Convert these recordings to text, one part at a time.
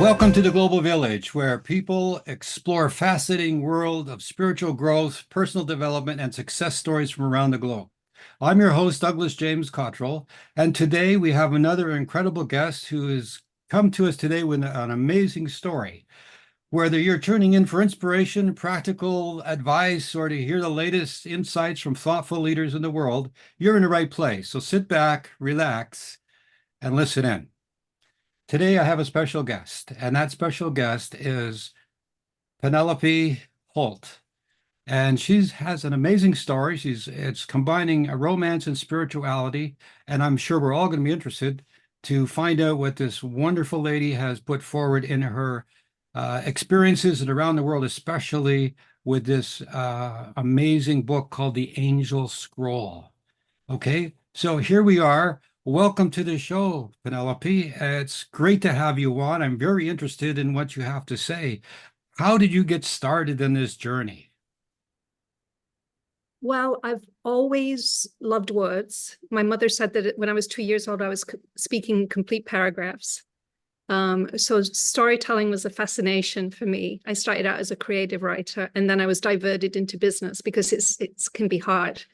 Welcome to the Global Village, where people explore a fascinating world of spiritual growth, personal development, and success stories from around the globe. I'm your host, Douglas James Cottrell, and today we have another incredible guest who has come to us today with an amazing story. Whether you're tuning in for inspiration, practical advice, or to hear the latest insights from thoughtful leaders in the world, you're in the right place. So sit back, relax, and listen in. Today, I have a special guest, and that special guest is Penelope Holt. And she has an amazing story. It's combining a romance and spirituality, and I'm sure we're all going to be interested to find out what this wonderful lady has put forward in her experiences and around the world, especially with this amazing book called The Angel Scroll. Okay, so here we are. Welcome to the show, Penelope. It's great to have you on. I'm very interested in what you have to say. How did you get started in this journey? Well, I've always loved words. My mother said that when I was 2 years old, I was speaking complete paragraphs. So storytelling was a fascination for me. I started out as a creative writer, and then I was diverted into business because it can be hard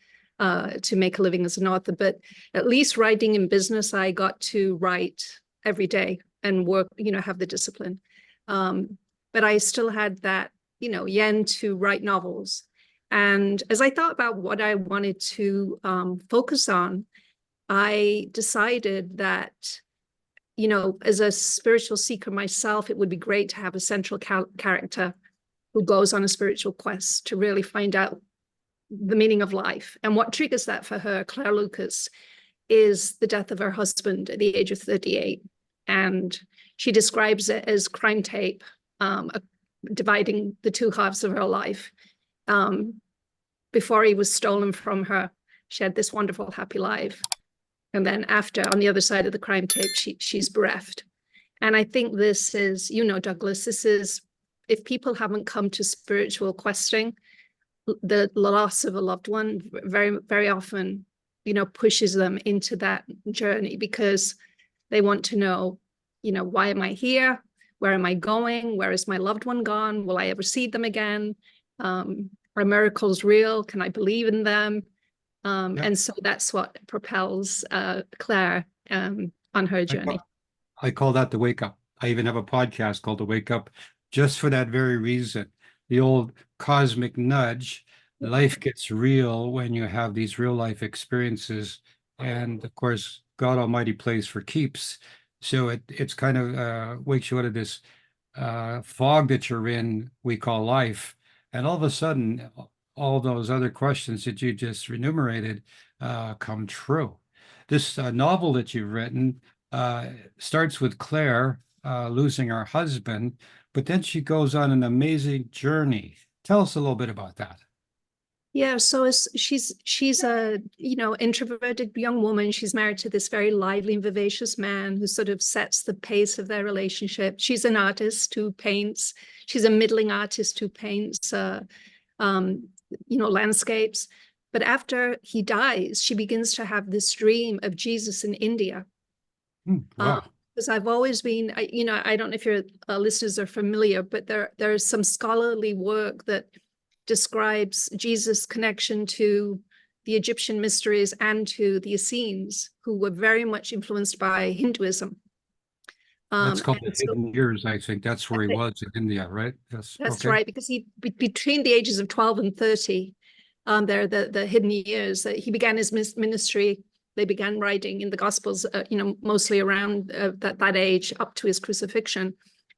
to make a living as an author. But at least writing in business, I got to write every day and work, have the discipline. But I still had that, yen to write novels. And as I thought about what I wanted to focus on, I decided that, as a spiritual seeker myself, it would be great to have a central character who goes on a spiritual quest to really find out the meaning of life. And what triggers that for her, Claire Lucas, is the death of her husband at the age of 38. And she describes it as crime tape, dividing the two halves of her life. Before he was stolen from her, she had this wonderful, happy life. And then after, on the other side of the crime tape, she's bereft. And I think this is, Douglas, this is, if people haven't come to spiritual questing, the loss of a loved one very, very often, pushes them into that journey because they want to know, why am I here? Where am I going? Where is my loved one gone? Will I ever see them again? Are miracles real? Can I believe in them? And so that's what propels Claire on her journey. I call that the wake up. I even have a podcast called The Wake Up, just for that very reason. The old cosmic nudge, life gets real when you have these real life experiences. And of course, God Almighty plays for keeps. So it's kind of wakes you out of this fog that you're in, we call life. And all of a sudden, all those other questions that you just enumerated come true. This novel that you've written starts with Claire losing her husband, but then she goes on an amazing journey. Tell us a little bit about that. Yeah, so she's a introverted young woman. She's married to this very lively and vivacious man who sort of sets the pace of their relationship. She's an artist who paints. She's a middling artist who paints, landscapes. But after he dies, she begins to have this dream of Jesus in India. Wow. Because I've always been, I don't know if your listeners are familiar, but there's some scholarly work that describes Jesus' connection to the Egyptian mysteries and to the Essenes, who were very much influenced by Hinduism. That's called the Hidden Years, I think. That's where he was in India, right? That's right, because he between the ages of 12 and 30, they're the hidden years. He began his ministry. They began writing in the Gospels, mostly around that age up to his crucifixion.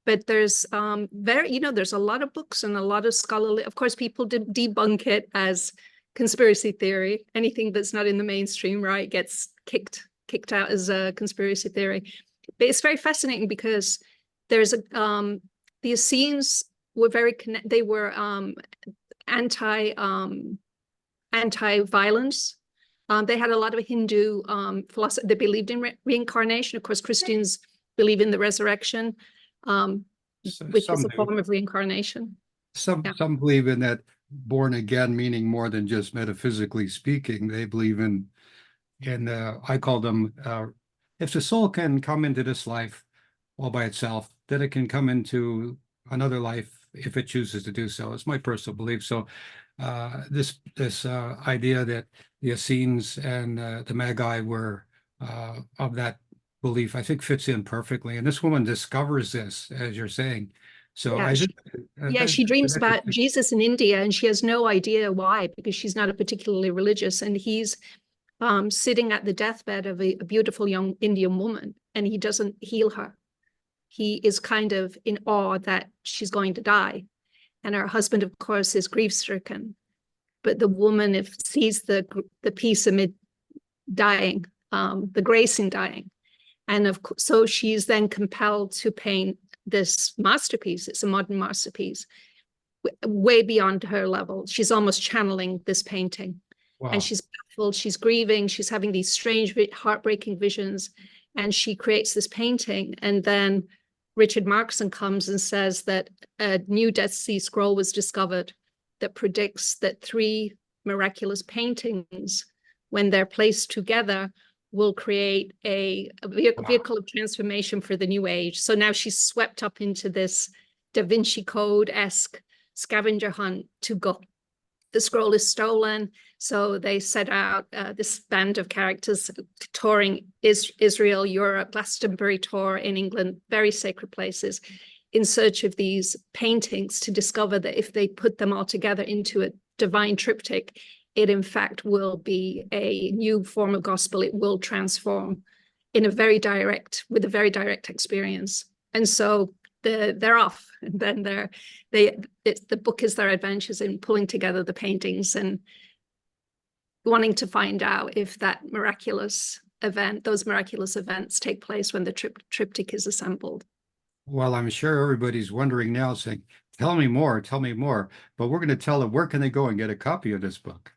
But there's there's a lot of books and a lot of scholarly. Of course, people debunk it as conspiracy theory. Anything that's not in the mainstream, right, gets kicked out as a conspiracy theory. But it's very fascinating because there's the Essenes were they were anti-violence. They had a lot of Hindu philosophy. They believed in reincarnation. Of course, Christians believe in the resurrection, which is a form of reincarnation. Some believe in that born again, meaning more than just metaphysically speaking. They believe in I call them, if the soul can come into this life all by itself, that it can come into another life if it chooses to do so. It's my personal belief. So this idea that the Essenes and the Magi were of that belief, I think fits in perfectly. And this woman discovers this, as you're saying. So Yeah, I think she dreams that's about Jesus in India, and she has no idea why, because she's not a particularly religious, and he's sitting at the deathbed of a beautiful young Indian woman, and he doesn't heal her. He is kind of in awe that she's going to die. And her husband, of course, is grief-stricken. But the woman sees the peace amid dying, the grace in dying. And so she's then compelled to paint this masterpiece. It's a modern masterpiece, way beyond her level. She's almost channeling this painting. wow. And she's baffled, she's grieving, she's having these strange, heartbreaking visions. And she creates this painting. And then Richard Markson comes and says that a new Dead Sea Scroll was discovered that predicts that 3 miraculous paintings, when they're placed together, will create a vehicle of transformation for the new age. So now she's swept up into this Da Vinci Code-esque scavenger hunt to go. The scroll is stolen. So they set out this band of characters touring Israel, Europe, Glastonbury tour in England, very sacred places, in search of these paintings to discover that if they put them all together into a divine triptych, it in fact will be a new form of gospel. It will transform in a very direct, with a very direct experience. And so they're off, and then the book is their adventures in pulling together the paintings and wanting to find out if that miraculous event, those miraculous events take place when the triptych is assembled. Well, I'm sure everybody's wondering now, saying, tell me more, but we're going to tell them, where can they go and get a copy of this book?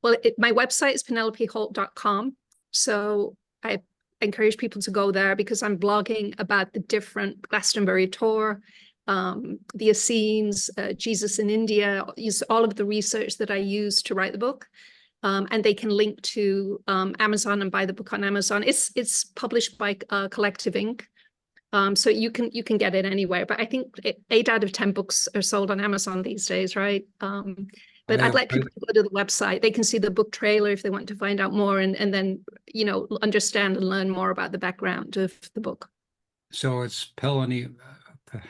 Well, my website is penelopeholt.com. So I encourage people to go there because I'm blogging about the different Glastonbury tour, the Essenes, Jesus in India, use all of the research that I use to write the book. And they can link to Amazon and buy the book on Amazon. It's published by Collective Inc. So you can get it anywhere. But I think 8 out of 10 books are sold on Amazon these days, right? But I'd like people to go to the website. They can see the book trailer if they want to find out more, and then, you know, understand and learn more about the background of the book. So it's PenelopeHolt.com.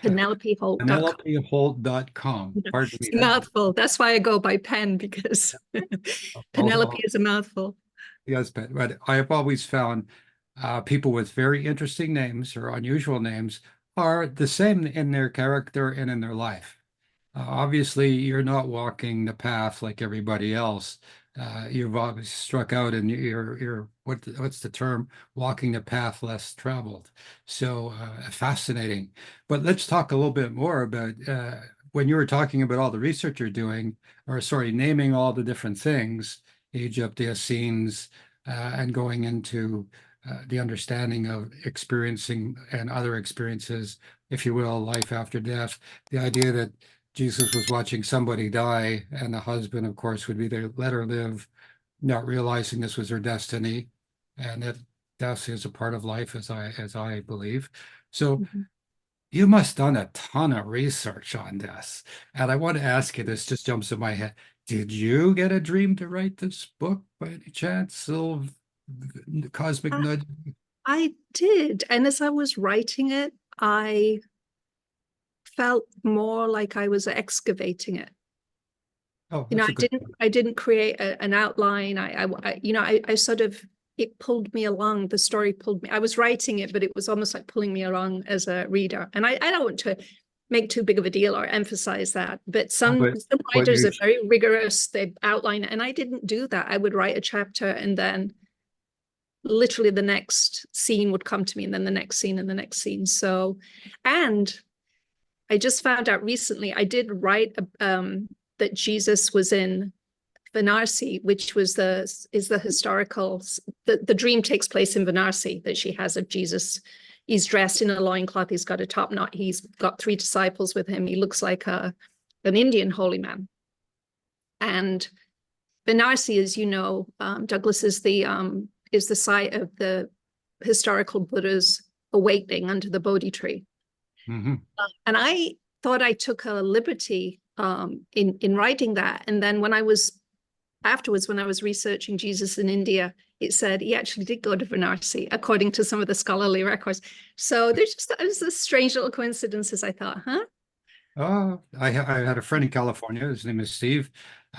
PenelopeHolt.com. Pardon me. It's a mouthful. That's why I go by Pen, because Penelope is a mouthful. Yes, but I have always found people with very interesting names or unusual names are the same in their character and in their life. Obviously, you're not walking the path like everybody else. You've obviously struck out, and you're what's the term? Walking the path less traveled. So fascinating. But let's talk a little bit more about when you were talking about all the research you're doing, or sorry, naming all the different things, Egypt, the Essenes, and going into the understanding of experiencing and other experiences, if you will, life after death. The idea that Jesus was watching somebody die, and the husband, of course, would be there, let her live, not realizing this was her destiny, and that death is a part of life, as I believe. So you must have done a ton of research on this. And I want to ask you, this just jumps in my head. Did you get a dream to write this book by any chance? Little cosmic nudge? I did. And as I was writing it, I felt more like I was excavating it. Oh, You know, that's I didn't create an outline. I sort of, it pulled me along. The story pulled me. I was writing it, but it was almost like pulling me along as a reader. And I don't want to make too big of a deal or emphasize that. But some writers are very rigorous. They outline it. And I didn't do that. I would write a chapter, and then literally the next scene would come to me, and then the next scene and the next scene. So, and I just found out recently, I did write that Jesus was in Varanasi, which is the historical, the dream takes place in Varanasi that she has of Jesus. He's dressed in a loincloth, he's got a top knot, he's got 3 disciples with him. He looks like an Indian holy man. And Varanasi, as you know, Douglas, is the site of the historical Buddha's awakening under the Bodhi tree. Hmm. And I thought I took a liberty in writing that. And then afterwards, when I was researching Jesus in India, it said he actually did go to Varanasi, according to some of the scholarly records. So there's this strange little coincidences. I thought, huh? Oh, I had a friend in California. His name is Steve.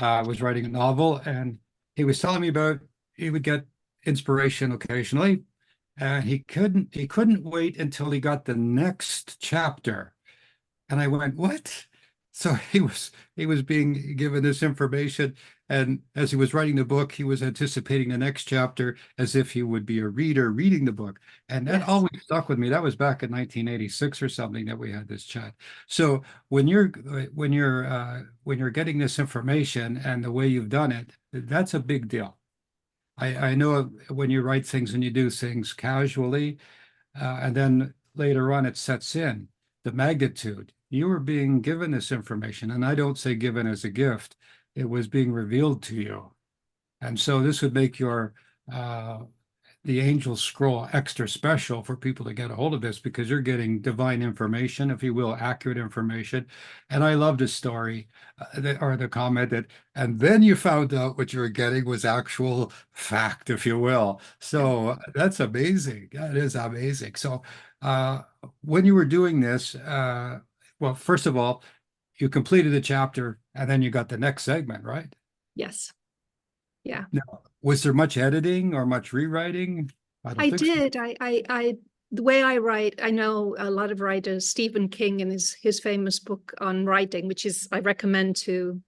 Was writing a novel, and he was telling me about he would get inspiration occasionally, and he couldn't wait until he got the next chapter. And I went, what? So he was being given this information, and as he was writing the book, he was anticipating the next chapter as if he would be a reader reading the book. And that Yes. always stuck with me. That was back in 1986 or something that we had this chat. So when you're getting this information and the way you've done it, that's a big deal. I know when you write things and you do things casually, and then later on it sets in the magnitude. You were being given this information, and I don't say given as a gift, it was being revealed to you. And so this would make your the angel scroll extra special for people to get a hold of this because you're getting divine information, if you will, accurate information. And I love the story or the comment that, and then you found out what you were getting was actual fact, if you will. Yeah. So that's amazing. That is amazing. So when you were doing this, well, first of all, you completed the chapter and then you got the next segment, right? Yes. Yeah. Now, was there much editing or much rewriting? I don't I think so. did. The way I write, I know a lot of writers, Stephen King in his famous book on writing, which is I recommend to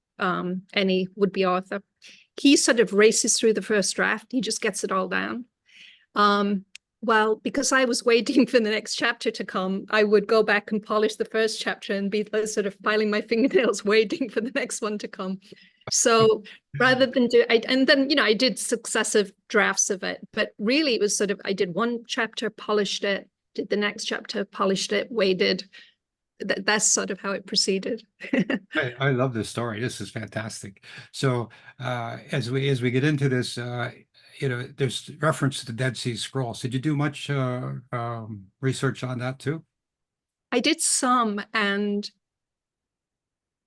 any would-be author. He sort of races through the first draft. He just gets it all down. Well, because I was waiting for the next chapter to come, I would go back and polish the first chapter and be sort of filing my fingernails, waiting for the next one to come. So rather than and then, I did successive drafts of it, but really it was sort of, I did one chapter, polished it, did the next chapter, polished it, waited. That's sort of how it proceeded. I love this story. This is fantastic. So as we get into this, there's reference to the Dead Sea Scrolls. Did you do much research on that too? I did some, and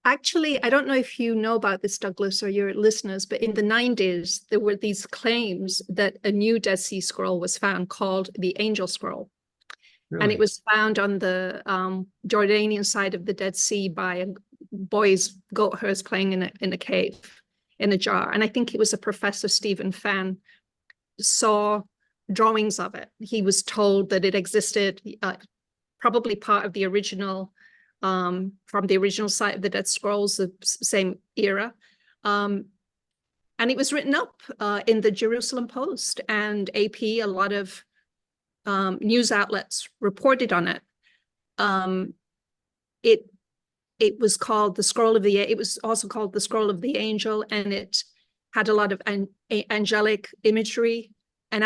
actually, I don't know if you know about this, Douglas, or your listeners, but in the 90s, there were these claims that a new Dead Sea Scroll was found called the Angel Scroll. And it Really? was found on the Jordanian side of the Dead Sea by boys, goat herds playing in a cave, in a jar. And I think it was a Professor Stephen Fan saw drawings of it. He was told that it existed, probably part of the original, from the original site of the Dead Scrolls, the same era. And it was written up in the Jerusalem Post and AP, a lot of news outlets reported on it. It was called the Scroll of the. It was also called the Scroll of the Angel, and it had a lot of angelic imagery and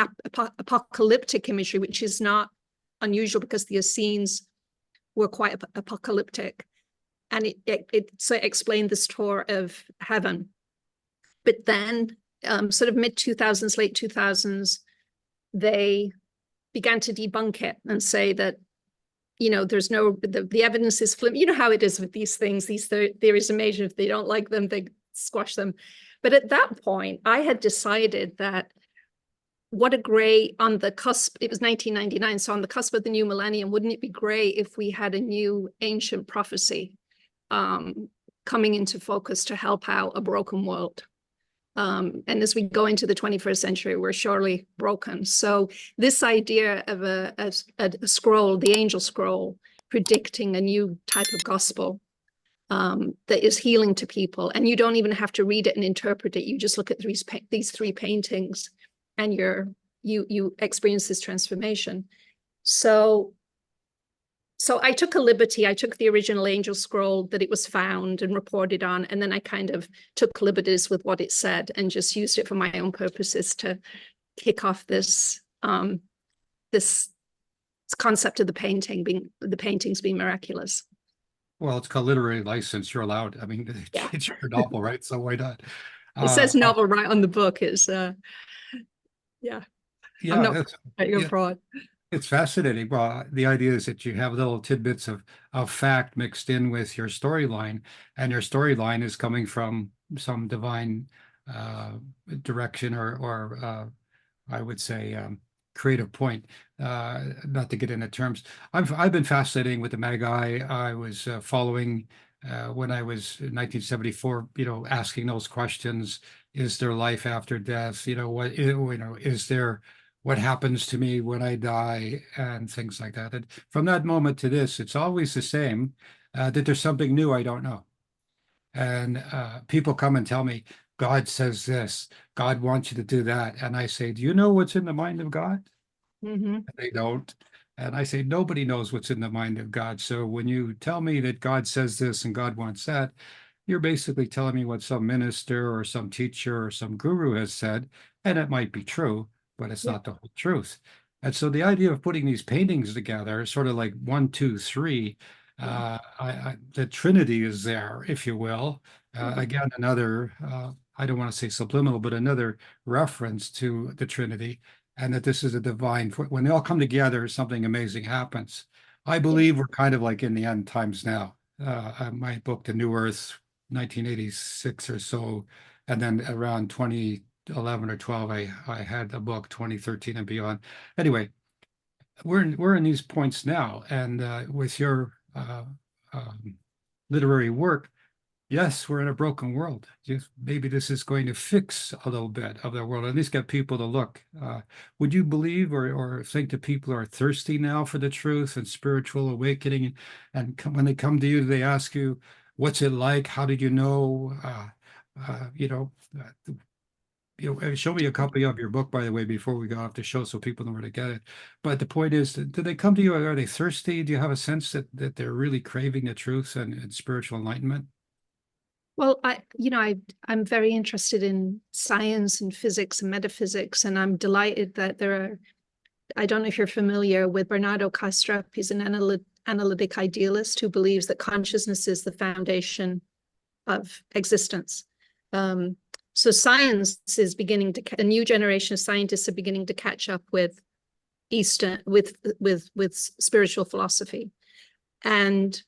apocalyptic imagery, which is not unusual because the Essenes were quite apocalyptic, and it so it explained this tour of heaven. But then, sort of mid 2000s, late 2000s, they began to debunk it and say that, there's the evidence is flimsy. You know how it is with these things, these theories are made. If they don't like them, they squash them. But at that point, I had decided that what a great, on the cusp, it was 1999, so on the cusp of the new millennium, wouldn't it be great if we had a new ancient prophecy coming into focus to help out a broken world? And as we go into the 21st century, we're surely broken. So this idea of a scroll, the angel scroll, predicting a new type of gospel that is healing to people, and you don't even have to read it and interpret it. You just look at these three paintings, and you experience this transformation. So I took a liberty. I took the original angel scroll that it was found and reported on, and then I kind of took liberties with what it said and just used it for my own purposes to kick off this this concept of the paintings being miraculous. Well, it's called literary license. You're allowed. I mean, Yeah, it's your novel, right? So why not? it says novel right on the book. Is yeah, I'm Yeah, not that's a yeah. fraud. It's fascinating. Well, the idea is that you have little tidbits of fact mixed in with your storyline, and your storyline is coming from some divine uh, direction or I would say creative point. Not to get into terms, I've been fascinating with the Magi. I was following when I was in 1974. Asking those questions: Is there life after death? Is there what happens to me when I die, and things like that. And from that moment to this, it's always the same. That there's something new I don't know. And people come and tell me, God says this, God wants you to do that. And I say, do you know what's in the mind of God? Hmm. They don't. And I say, nobody knows what's in the mind of God. So when you tell me that God says this and God wants that, you're basically telling me what some minister or some teacher or some guru has said. And it might be true, but it's Yeah. not the whole truth. And so the idea of putting these paintings together, sort of like one, two, three, Yeah. the Trinity is there, if you will. Mhm. Again, another, I don't want to say subliminal, but another reference to the Trinity, and that this is a divine, when they all come together, something amazing happens. I Yeah. believe we're kind of like in the end times now. My book, The New Earth, 1986 or so, and then around 2011 or 12, I had a book, 2013 and beyond. Anyway, we're in these points now, and with your um, literary work, yes, we're in a broken world. Just maybe this is going to fix a little bit of the world, at least get people to look. Would you believe or think that people are thirsty now for the truth and spiritual awakening? And when they come to you, they ask you, what's it like? How did you know? Uh, you know, uh, show me a copy of your book, by the way, before we go off the show so people know where to get it. But the point is, do they come to you? Are they thirsty? Do you have a sense that they're really craving the truth and spiritual enlightenment? Well, I'm very interested in science and physics and metaphysics, and I'm delighted that there are. I don't know if you're familiar with Bernardo Kastrup. He's an analytic idealist who believes that consciousness is the foundation of existence. Um, so science is beginning to, a new generation of scientists are beginning to catch up with Eastern, with spiritual philosophy. And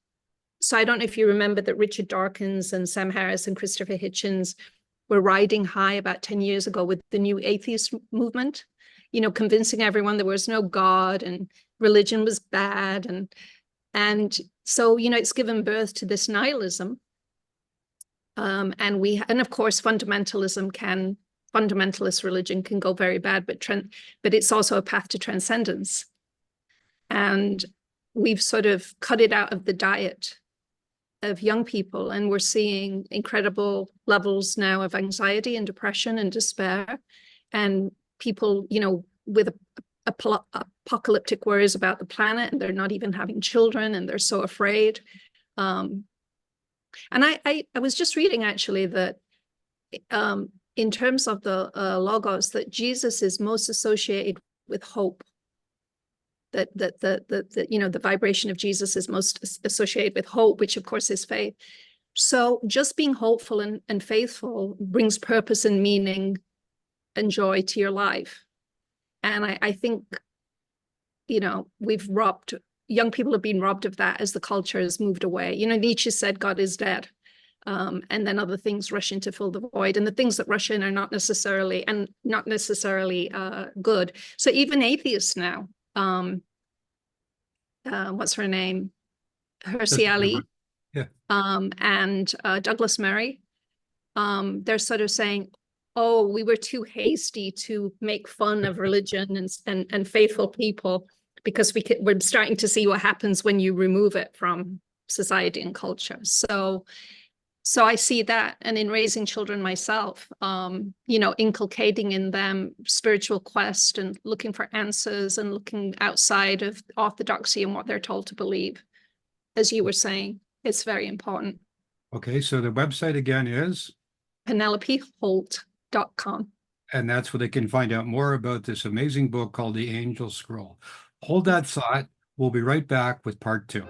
so I don't know if you remember that Richard Dawkins and Sam Harris and Christopher Hitchens were riding high about 10 years ago with the new atheist movement, convincing everyone there was no God and religion was bad. And so, it's given birth to this nihilism. And of course, fundamentalist religion can go very bad, but it's also a path to transcendence. And we've sort of cut it out of the diet of young people, and we're seeing incredible levels now of anxiety and depression and despair, and people, with apocalyptic worries about the planet, and they're not even having children, and they're so afraid. And I was just reading actually that in terms of the logos, that Jesus is most associated with hope. That the vibration of Jesus is most associated with hope, which of course is faith. So just being hopeful and faithful brings purpose and meaning and joy to your life. And I think, young people have been robbed of that as the culture has moved away. Nietzsche said God is dead. And then other things rush in to fill the void, and the things that rush in are not necessarily good. So even atheists now, what's her name? Hersey Ali, Yeah. and Douglas Murray. They're sort of saying, "Oh, we were too hasty to make fun of religion and faithful people because we're starting to see what happens when you remove it from society and culture." So I see that, and in raising children myself, inculcating in them spiritual quest and looking for answers and looking outside of orthodoxy and what they're told to believe. As you were saying, it's very important. Okay, so the website again is, PenelopeHolt.com. and that's where they can find out more about this amazing book called The Angel Scroll. Hold that thought. We'll be right back with part two.